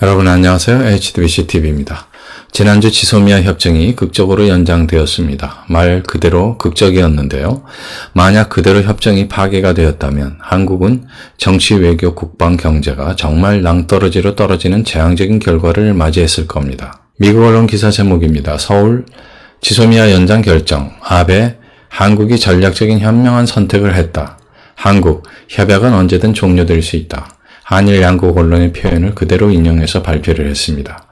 여러분 안녕하세요. HTBCTV입니다. 지난주 지소미아 협정이 극적으로 연장되었습니다. 말 그대로 극적이었는데요. 만약 그대로 협정이 파기가 되었다면 한국은 정치, 외교, 국방, 경제가 정말 낭떠러지로 떨어지는 재앙적인 결과를 맞이했을 겁니다. 미국 언론 기사 제목입니다. 서울 지소미아 연장 결정, 아베, 한국이 전략적인 현명한 선택을 했다. 한국, 협약은 언제든 종료될 수 있다. 한일 양국 언론의 표현을 그대로 인용해서 발표를 했습니다.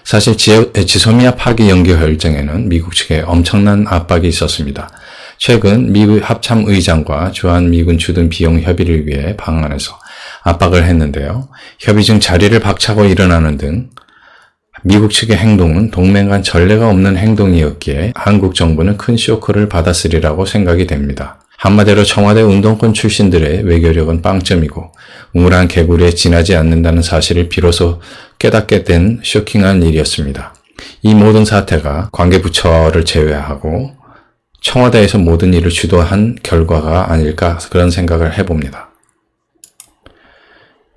사실 지소미아 파기 연기 결정에는 미국 측에 엄청난 압박이 있었습니다. 최근 미국 합참의장과 주한미군 주둔 비용 협의를 위해 방한해서 압박을 했는데요. 협의 중 자리를 박차고 일어나는 등 미국 측의 행동은 동맹 간 전례가 없는 행동이었기에 한국 정부는 큰 쇼크를 받았으리라고 생각이 됩니다. 한마디로 청와대 운동권 출신들의 외교력은 빵점이고 우물한 개구리에 지나지 않는다는 사실을 비로소 깨닫게 된 쇼킹한 일이었습니다. 이 모든 사태가 관계부처를 제외하고 청와대에서 모든 일을 주도한 결과가 아닐까 그런 생각을 해봅니다.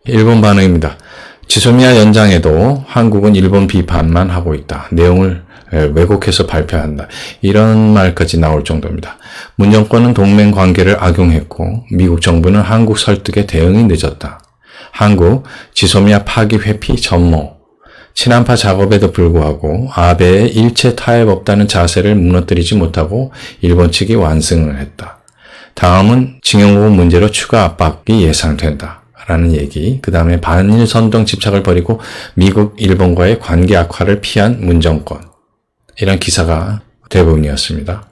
일본 반응입니다. 지소미아 연장에도 한국은 일본 비판만 하고 있다. 내용을 왜곡해서 발표한다. 이런 말까지 나올 정도입니다. 문 정권은 동맹 관계를 악용했고 미국 정부는 한국 설득에 대응이 늦었다. 한국 지소미아 파기 회피 전모. 친한파 작업에도 불구하고 아베의 일체 타협 없다는 자세를 무너뜨리지 못하고 일본 측이 완승을 했다. 다음은 징용고 문제로 추가 압박이 예상된다. 라는 얘기, 그 다음에 반일 선동 집착을 벌이고 미국, 일본과의 관계 악화를 피한 문 정권. 이런 기사가 대부분이었습니다.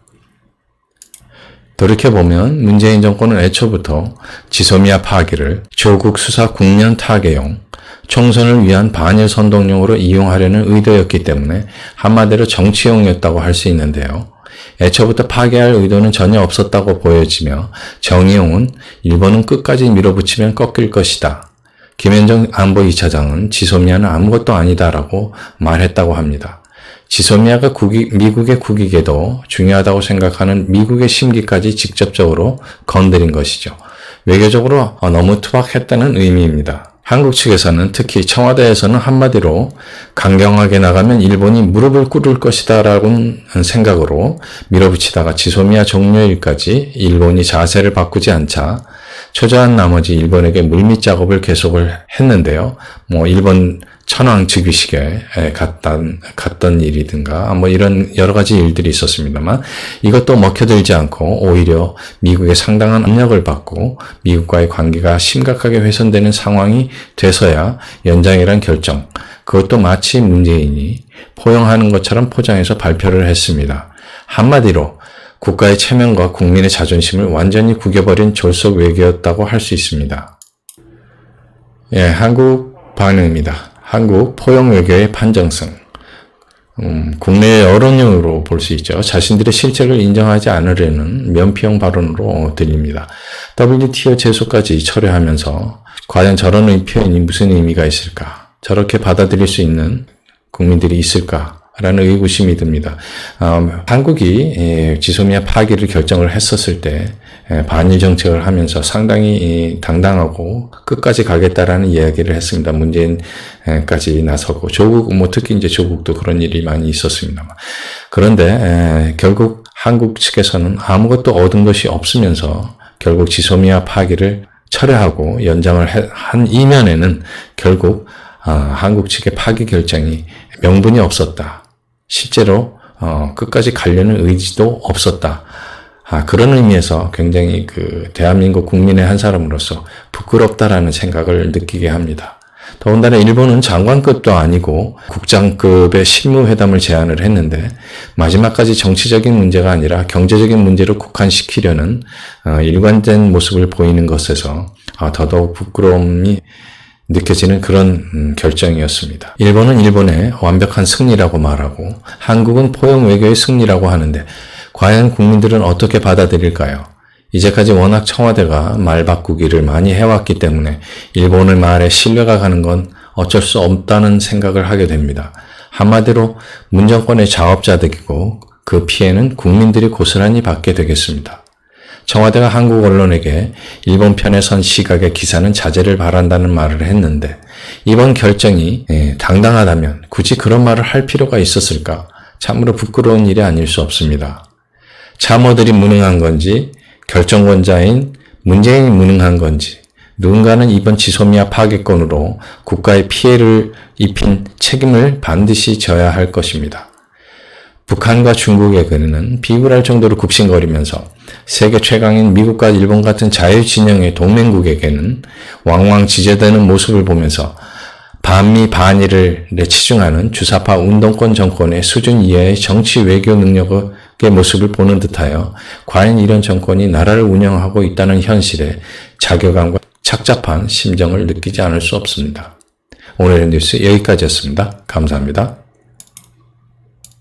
돌이켜보면 문재인 정권은 애초부터 지소미아 파기를 조국 수사 국면 타개용, 총선을 위한 반일 선동용으로 이용하려는 의도였기 때문에 한마디로 정치용이었다고 할 수 있는데요. 애초부터 파괴할 의도는 전혀 없었다고 보여지며 정의용은 일본은 끝까지 밀어붙이면 꺾일 것이다. 김현정 안보 2차장은 지소미아는 아무것도 아니다라고 말했다고 합니다. 지소미아가 미국의 국익에도 중요하다고 생각하는 미국의 심기까지 직접적으로 건드린 것이죠. 외교적으로 너무 투박했다는 의미입니다. 한국 측에서는 특히 청와대에서는 한마디로 강경하게 나가면 일본이 무릎을 꿇을 것이다 라는 생각으로 밀어붙이다가 지소미아 종료일까지 일본이 자세를 바꾸지 않자 초조한 나머지 일본에게 물밑 작업을 계속을 했는데요. 일본 천황 즉위식에 갔던 일이든가 이런 여러 가지 일들이 있었습니다만 이것도 먹혀들지 않고 오히려 미국의 상당한 압력을 받고 미국과의 관계가 심각하게 훼손되는 상황이 돼서야 연장이란 결정, 그것도 마치 문재인이 포용하는 것처럼 포장해서 발표를 했습니다. 한마디로 국가의 체면과 국민의 자존심을 완전히 구겨버린 졸속 외교였다고 할 수 있습니다. 한국 반응입니다. 한국 포용 외교의 판정성. 국내 여론용으로 볼 수 있죠. 자신들의 실책을 인정하지 않으려는 면피형 발언으로 들립니다. WTO 제소까지 철회하면서 과연 저런 표현이 무슨 의미가 있을까? 저렇게 받아들일 수 있는 국민들이 있을까? 라는 의구심이 듭니다. 한국이 지소미아 파기를 결정을 했었을 때 반일 정책을 하면서 상당히 당당하고 끝까지 가겠다라는 이야기를 했습니다. 문재인까지 나서고 조국, 특히 이제 조국도 그런 일이 많이 있었습니다만. 그런데 결국 한국 측에서는 아무것도 얻은 것이 없으면서 결국 지소미아 파기를 철회하고 연장을 한 이면에는 결국 한국 측의 파기 결정이 명분이 없었다. 실제로 끝까지 가려는 의지도 없었다. 그런 의미에서 굉장히 대한민국 국민의 한 사람으로서 부끄럽다라는 생각을 느끼게 합니다. 더군다나 일본은 장관급도 아니고 국장급의 실무회담을 제안을 했는데 마지막까지 정치적인 문제가 아니라 경제적인 문제로 국한시키려는 일관된 모습을 보이는 것에서 더더욱 부끄러움이 느껴지는 그런 결정이었습니다. 일본은 일본의 완벽한 승리라고 말하고 한국은 포용 외교의 승리라고 하는데 과연 국민들은 어떻게 받아들일까요? 이제까지 워낙 청와대가 말 바꾸기를 많이 해왔기 때문에 일본의 말에 신뢰가 가는 건 어쩔 수 없다는 생각을 하게 됩니다. 한마디로 문 정권의 자업자득이고 그 피해는 국민들이 고스란히 받게 되겠습니다. 청와대가 한국 언론에게 일본 편에 선 시각의 기사는 자제를 바란다는 말을 했는데 이번 결정이 당당하다면 굳이 그런 말을 할 필요가 있었을까? 참으로 부끄러운 일이 아닐 수 없습니다. 참모들이 무능한 건지 결정권자인 문재인이 무능한 건지 누군가는 이번 지소미아 파괴건으로 국가에 피해를 입힌 책임을 반드시 져야 할 것입니다. 북한과 중국에게는 비굴할 정도로 굽신거리면서 세계 최강인 미국과 일본 같은 자유진영의 동맹국에게는 왕왕 지제되는 모습을 보면서 반미 반일을 치중하는 주사파 운동권 정권의 수준 이하의 정치 외교 능력의 모습을 보는 듯하여 과연 이런 정권이 나라를 운영하고 있다는 현실에 자괴감과 착잡한 심정을 느끼지 않을 수 없습니다. 오늘의 뉴스 여기까지였습니다. 감사합니다.